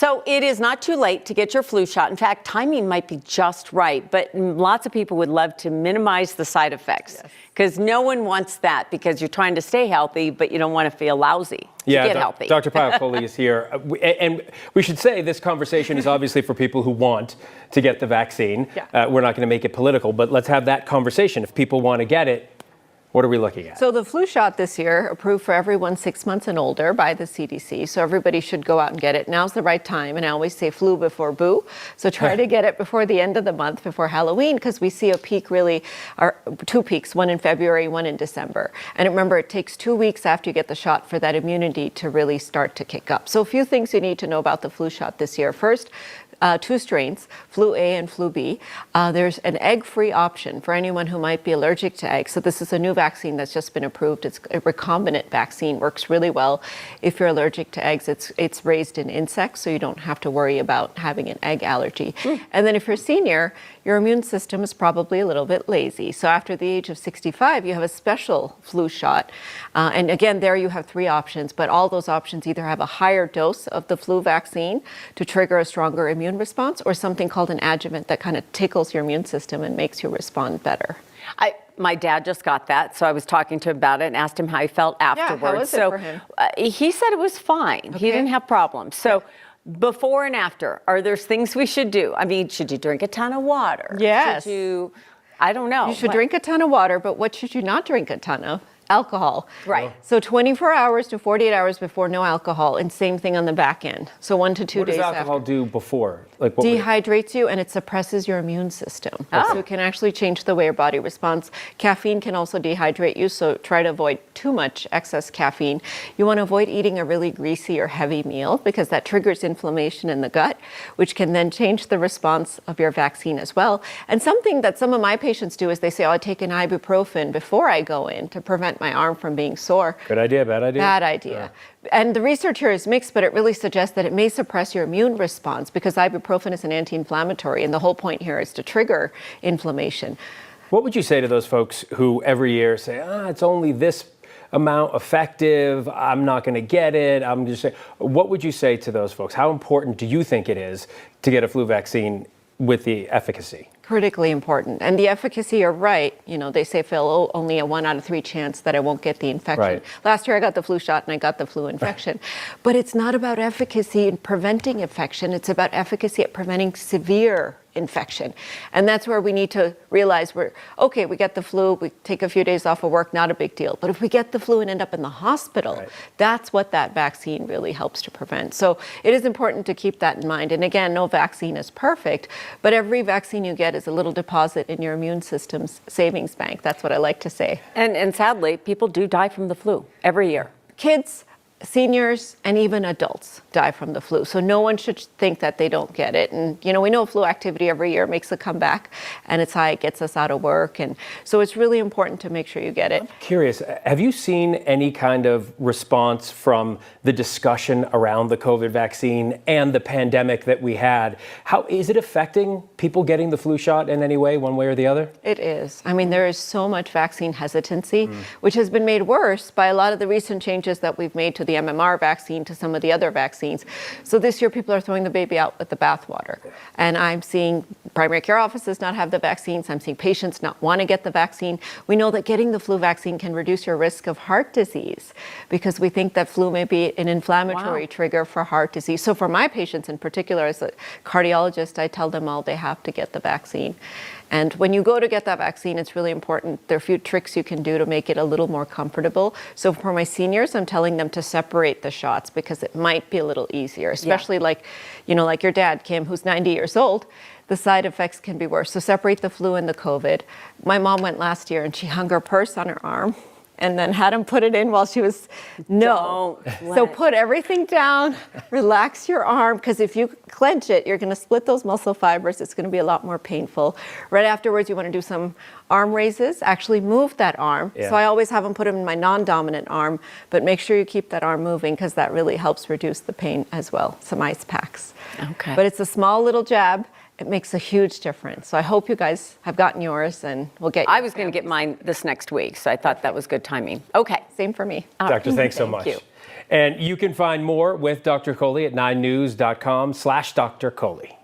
So it is not too late to get your flu shot. In fact, timing might be just right, but lots of people would love to minimize the side effects because no one wants that because you're trying to stay healthy, but you don't want to feel lousy to get healthy. Dr. Payal-Coley is here. And we should say this conversation is obviously for people who want to get the vaccine. We're not going to make it political, but let's have that conversation. If people want to get it, what are we looking at? So the flu shot this year, approved for everyone 6 months and older by the CDC. So everybody should go out and get it. Now's the right time. And I always say flu before boo. So try to get it before the end of the month, before Halloween, because we see a peak really, or two peaks, one in February, one in December. And remember, it takes 2 weeks after you get the shot for that immunity to really start to kick up. So a few things you need to know about the flu shot this year. First, two strains, flu A and flu B. There's an egg-free option for anyone who might be allergic to eggs. So this is a new vaccine that's just been approved. It's a recombinant vaccine, works really well. If you're allergic to eggs, it's raised in insects, so you don't have to worry about having an egg allergy. And then if you're a senior, your immune system is probably a little bit lazy. So after the age of 65, you have a special flu shot. And again, there you have three options, but all those options either have a higher dose of the flu vaccine to trigger a stronger immune response, or something called an adjuvant that kind of tickles your immune system and makes you respond better. My dad just got that, so I was talking to him about it and asked him how he felt afterwards. How was it for him? He said it was fine. He didn't have problems. So before and after, are there things we should do? I mean, should you drink a ton of water? Yes. Should you, I don't know. You should drink a ton of water, but what should you not drink a ton of? Alcohol. Right. So 24 hours to 48 hours before, no alcohol, and same thing on the back end. So 1 to 2 days after. What does alcohol do before? Like what dehydrates you, and it suppresses your immune system. So it can actually change the way your body responds. Caffeine can also dehydrate you, so try to avoid too much excess caffeine. You want to avoid eating a really greasy or heavy meal because that triggers inflammation in the gut, which can then change the response of your vaccine as well. And something that some of my patients do is they say, oh, I take an ibuprofen before I go in to prevent my arm from being sore. Good idea, bad idea? Bad idea. And the research here is mixed, but it really suggests that it may suppress your immune response because ibuprofen is an anti-inflammatory, and the whole point here is to trigger inflammation. What would you say to those folks who every year say, it's only this amount effective, I'm not going to get it, I'm just saying, what would you say to those folks? How important do you think it is to get a flu vaccine with the efficacy? Critically important. And the efficacy, you're right. You know, they say, Phil, only a 1 out of 3 chance that I won't get the infection. Right. Last year I got the flu shot and I got the flu infection. But it's not about efficacy in preventing infection. It's about efficacy at preventing severe infection. And that's where we need to realize we get the flu, we take a few days off of work, not a big deal. But if we get the flu and end up in the hospital, that's what that vaccine really helps to prevent. So it is important to keep that in mind. And again, no vaccine is perfect, but every vaccine you get is a little deposit in your immune system's savings bank. That's what I like to say. And sadly, people do die from the flu every year. Kids, seniors, and even adults die from the flu. So no one should think that they don't get it. And, you know, we know flu activity every year makes a comeback, and it's high, it gets us out of work. And so it's really important to make sure you get it. I'm curious, have you seen any kind of response from the discussion around the COVID vaccine and the pandemic that we had? How is it affecting people getting the flu shot in any way, one way or the other? It is. I mean, there is so much vaccine hesitancy, which has been made worse by a lot of the recent changes that we've made to the MMR vaccine, to some of the other vaccines. So this year people are throwing the baby out with the bathwater. And I'm seeing primary care offices not have the vaccines. I'm seeing patients not want to get the vaccine. We know that getting the flu vaccine can reduce your risk of heart disease because we think that flu may be an inflammatory trigger for heart disease. So for my patients in particular, as a cardiologist, I tell them all they have to get the vaccine. And when you go to get that vaccine, it's really important. There are a few tricks you can do to make it a little more comfortable. So for my seniors, I'm telling them to separate the shots because it might be a little easier, especially like your dad, Kim, who's 90 years old. The side effects can be worse. So separate the flu and the COVID. My mom went last year and she hung her purse on her arm and then had him put it in while she was, So put everything down, relax your arm, because if you clench it, you're going to split those muscle fibers. It's going to be a lot more painful. Right afterwards, you want to do some arm raises, actually move that arm. So I always have them put them in my non-dominant arm, but make sure you keep that arm moving because that really helps reduce the pain as well. Some ice packs. Okay. But it's a small little jab. It makes a huge difference. So I hope you guys have gotten yours and we'll get you. I was going to get mine this next week, so I thought that was good timing. Okay. Same for me. Doctor, thanks so much. Thank you. And you can find more with Dr. Coley at 9news.com/Dr. Coley.